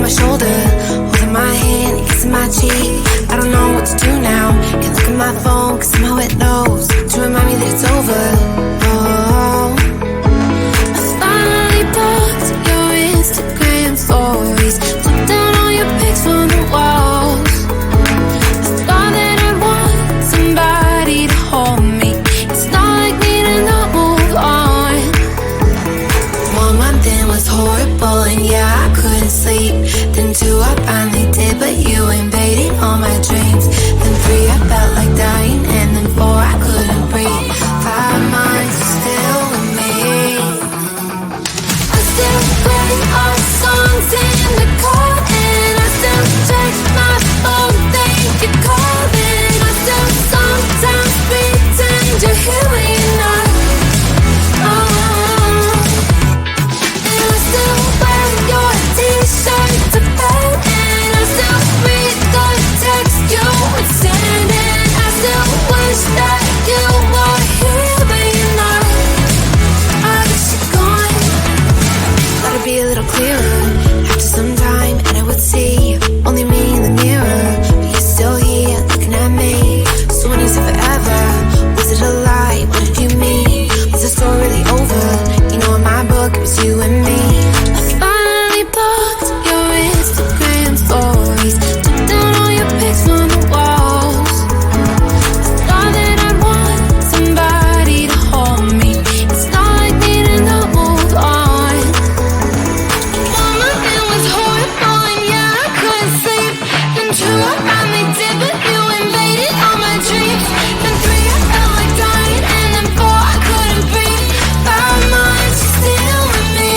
my shoulder, holding my hand, kissing my cheek. I don't know what to do now. Can't look at my phone, cause somehow it knows to remind me that it's over. Oh, I finally blocked your Instagram stories, took down all your pics from the walls. I thought that I'd want somebody to hold me. It's not like me to not move on. 1 month in was horrible, and yeah, I couldn't sleep. Then 2, I finally did, but you invaded all my dreams. Then 3, I felt like dying, and then 4, I couldn't breathe. 5 months still with me. I still play our songs in the car, and I still check my phone, think you're calling. I still sometimes pretend you're here when you're not. And I still wear your t-shirt to bed, and I still read the text you would send, and I still wish that you were here but you're not. I wish you're gone. Thought it'd be a little clearer after some time, and I would see only me in the mirror, but you're still here looking at me. So when you said forever, was it a lie? What did you mean? Was the story really over? You know in my book it was you and me. I finally blocked your Instagram stories, took down all your pics from the walls. I thought that I'd want somebody to hold me. It's not like me to not move on. 1 month it was horrible, and yeah, I couldn't sleep. Then 2, I finally did, but you invaded all my dreams. Then 3, I felt like dying, and then 4, I couldn't breathe. 5 months, you're still with me.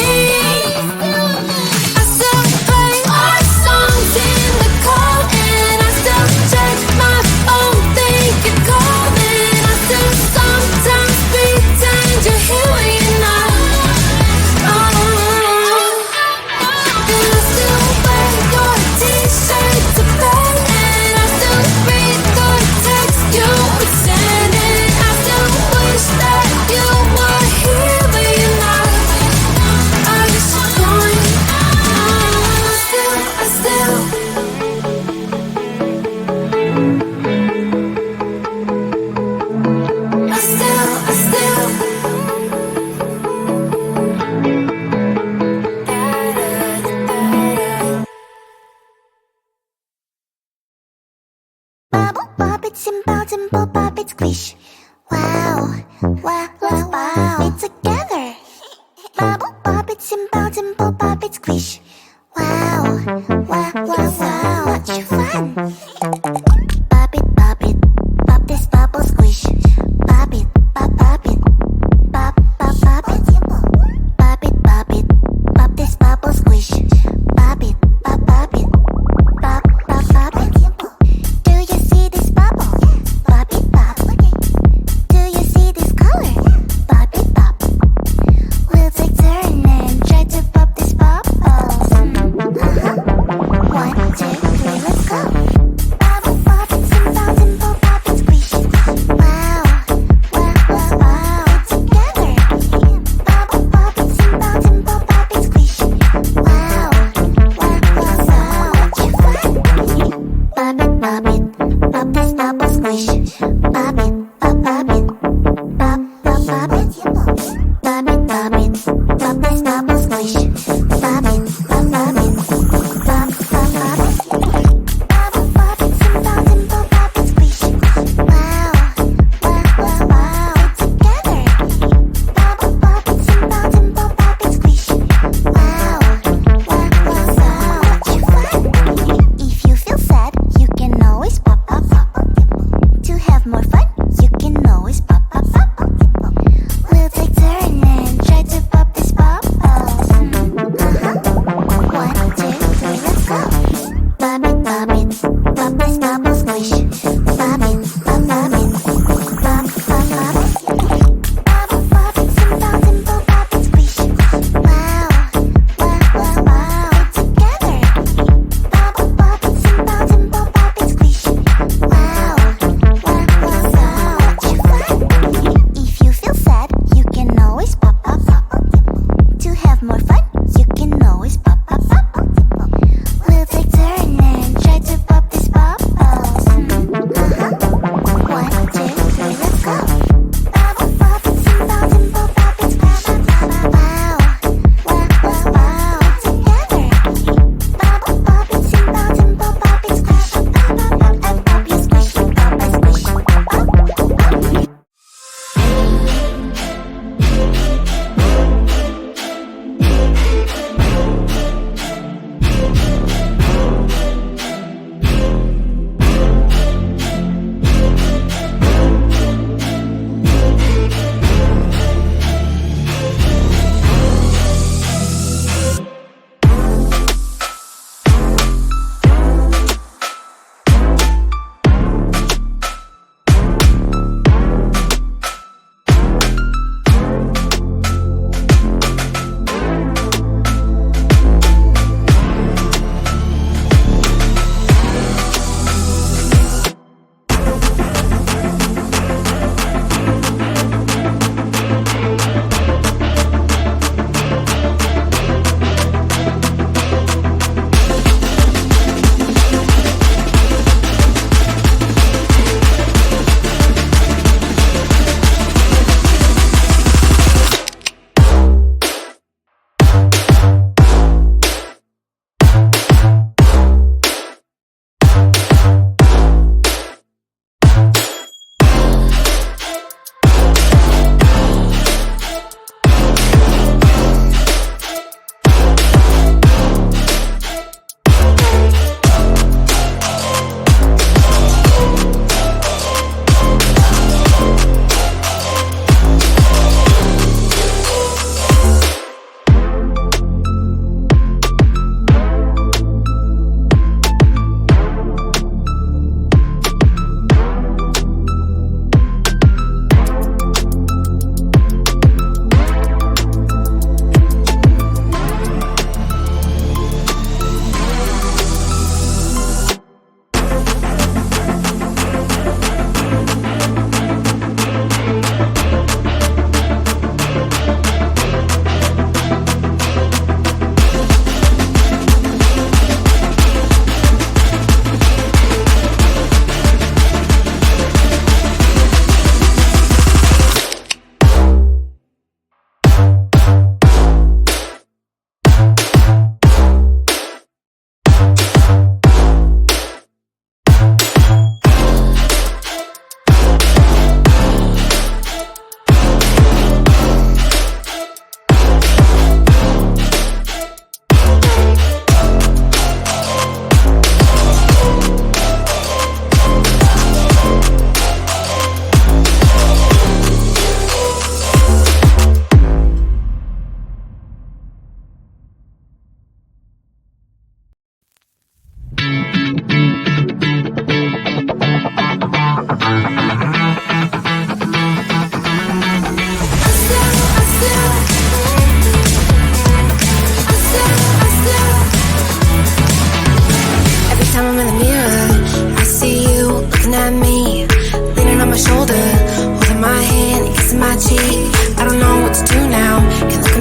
I still play our songs in the car, and I still check my phone, think you're calling. I still sometimes pretend you're here when you're not. And I still wear your t-shirt to bed, and I still read the text you would send, and I still wish that you were here but you're not. I wish you're gone. I still Bubble pop, it's simple pop, it's squish. Wow, wow, wow, wow, it's together. Bubble pop, it's simple pop, it's squish. Wow, wow, wow, wow, such fun. Pop it, pop this bubble squish. Pop it, pop it, pop it. Pop it, pop this bubble squish. Pop it, pop it, pop it. Do you see this bubble? Pop it, pop. Do you see this color? Pop it,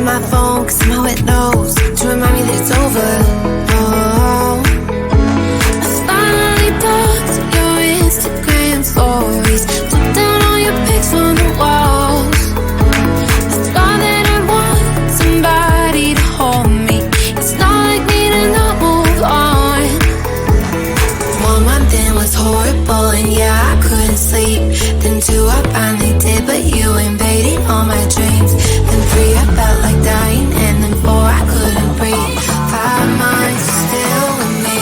my phone, cause somehow it knows to remind me that it's over. Oh, I finally blocked your Instagram stories, took down all your pics on the walls. I thought that I'd want somebody to hold me. It's not like me to not move on. 1 month in was horrible, and yeah, I couldn't sleep. Then 2, I finally did, but you invaded all my dreams. Then 3, I felt like dying, and then 4, I couldn't breathe. 5 months still with me.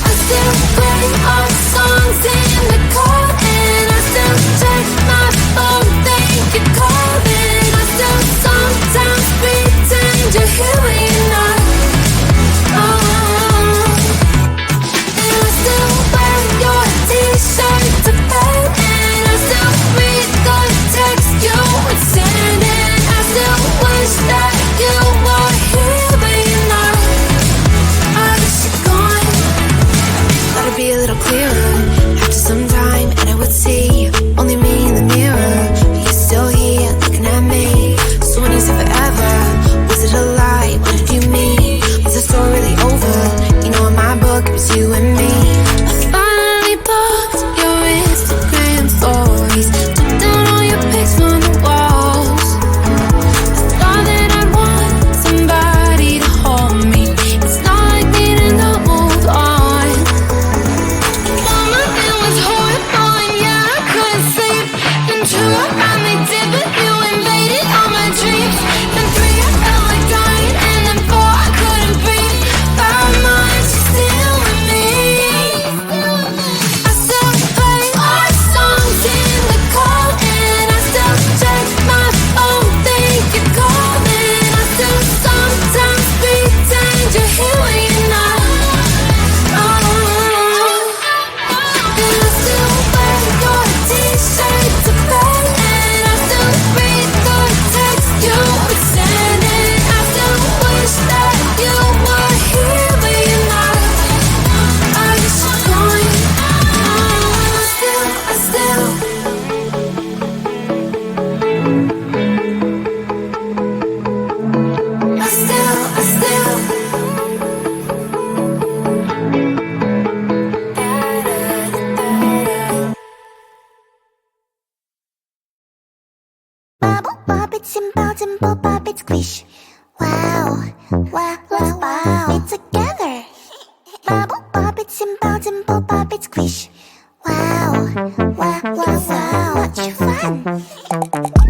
I still play our songs in the car, and I still check my phone, think you're calling. I still sometimes pretend you're here when you're not. And I still wear your t-shirt to bed, and I still read the text you would send, and I still wish that you were here but you're not. I wish you're gone. Thought it'd be a little clearer after some time, and I would see only me in the mirror, but you're still here looking at me. So when you said forever, was it a lie? What did you mean? Was the story really over? You know, in my book it was you and me. I finally blocked your Instagram stories, took down all your pics on the walls. I thought that I'd want somebody to hold me. It's not like me to not move on. 1 month it was horrible, and yeah, I couldn't sleep. Then 2, I finally did, but you invaded all my dreams. Then 3, I felt like dying, and then 4, I couldn't breathe. 5 months still with me. I still play our songs in the car, and I still check my phone, think you're calling. I still sometimes pretend you're here when you're not. And I still wear your t-shirt to bed, and I still read the text you would send, and I still wish that you were here but you're not. I wish you're gone. I still Bubble bop it, simple, simple pop it, squish. Wow, wow, wow, wow. It together. Bubble pop it, simple, simple pop it, squish. Wow, wow, wow, wow. Much fun.